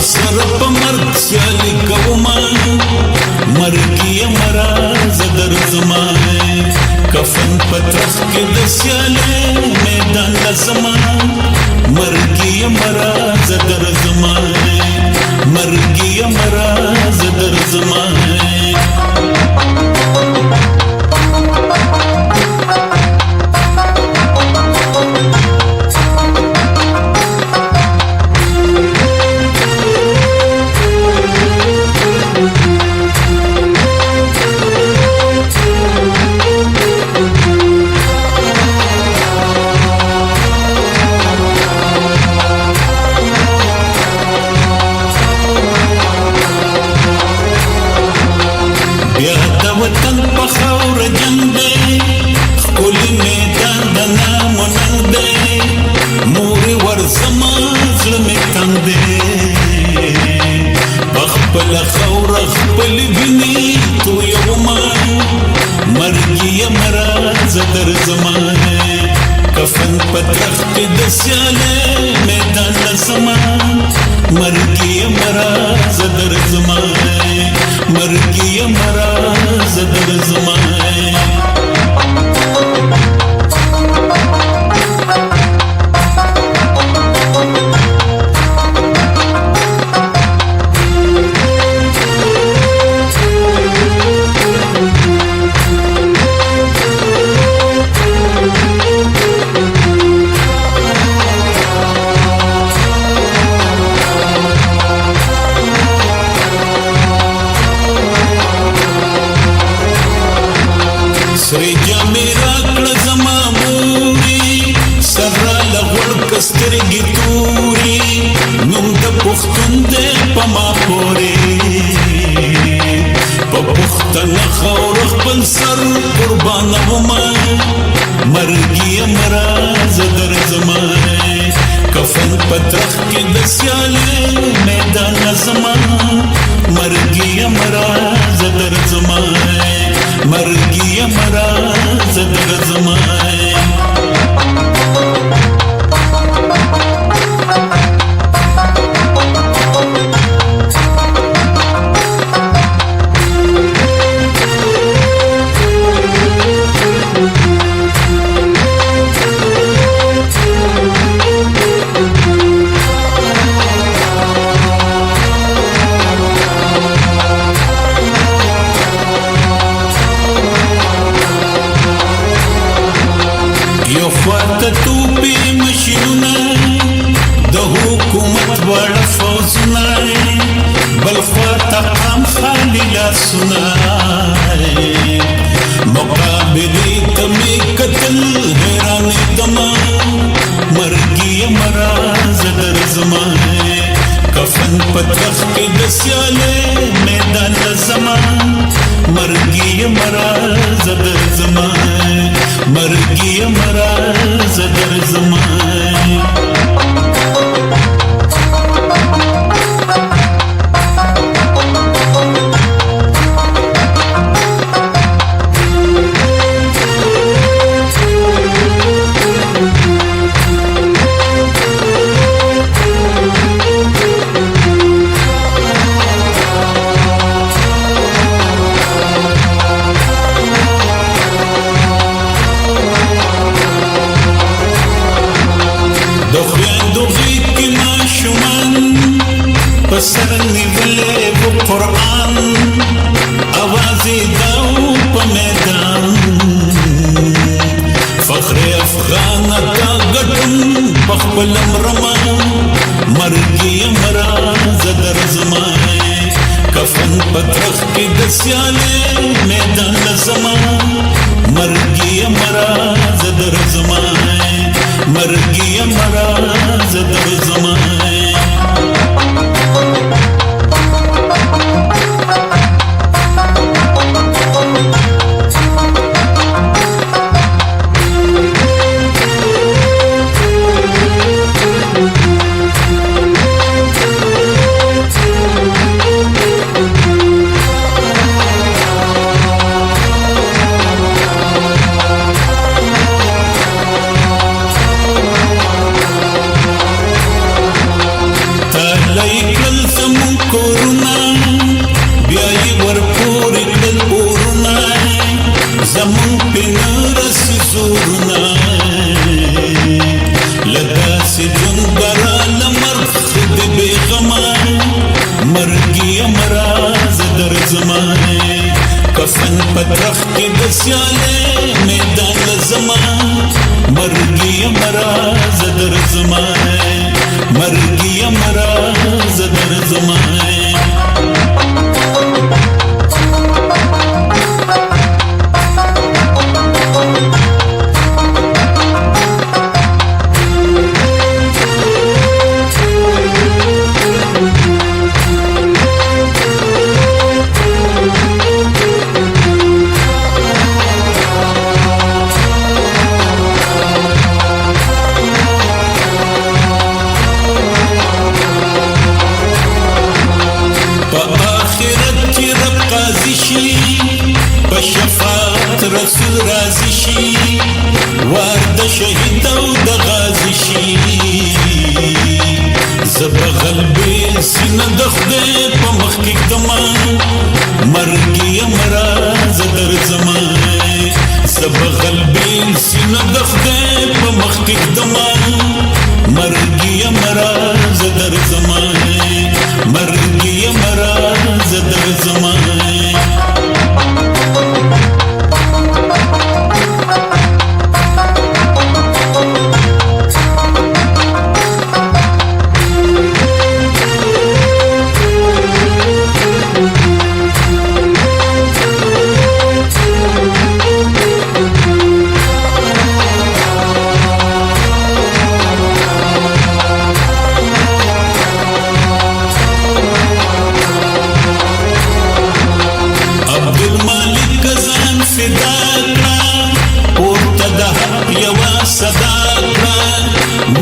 سره په مرګ سیالي کومه مرګي مرا زدر زما کفن پترخ کې د سیالي میدان لزما مرګي مرا زدر زما مرګي مرا زدر زما وطن په خاور جنگ دی ښکلی میدان د نام و ننګ دی مورې ورځمه زړه مې تنګ دی په خپله خاوره خپلې وینې تویومه مرګي یم راځه درځمه کفن په درخت کې د سیالۍ میدان لزمه مرګي یم راځه درځمه مرګي یم راځه درځمه سری جامې راکړه زما مورې سره له غوړ سترګې تورې نوم د پښتون دی په ما پورې په پښتنه خاوره خپل سر قربانومه مرګي یم راځه درځمه کفن په درخت کې د سیالۍ میدان لزمه مرګي یم راځه درځمه مرګي یم راځه درځمه یو خواته توپې مشینونه د حکومت واړه فوزونه بل خواته عام خالي لاسونه مقابلې ته مې کتل حیرانېدمه مرګي یم راځه درځمه کفن په درخت کې د سیالۍ میدان لزمه مرګي یم راځه درځمه مرګي یم راځه درځمه د خویندو غیږ کې ماشومان په سر نیولې و قرآن اواز یې دا و په میدان فخر افغان تا ګټم په خپله مرمه مرګي یم راځه درځمه کفن په درخت کې د سیالۍ میدان لزمه مرګي یم راځه درځمه مرګي یم راځه درځمه مراز در زمانه کفن پترخ کی دسیاله میدان لزمان مرگی مراز در زمانه مرگی مراز در زمانه بشفاعت رسول راضی شي وار د شهید او د غازی شي زبغل به سینه د خدای په مخ کې کما مرګي امراض در زمانه زبغل به سینه د خدای په مخ کې کما مرګي امراض در زمانه مرګي امراض در زمانه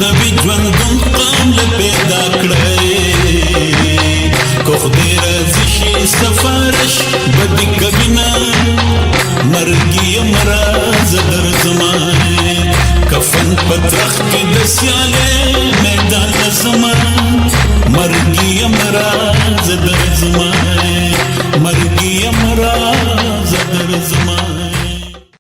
نبی ژوندون قام له پیدا کړی کو خدای راضي شي سفارش بدی کبینا مرګي امراض در زمانه کفن پترخ کې د سیاله میدان زمان مرګي امراض در زمانه مرګي امراض در زمانه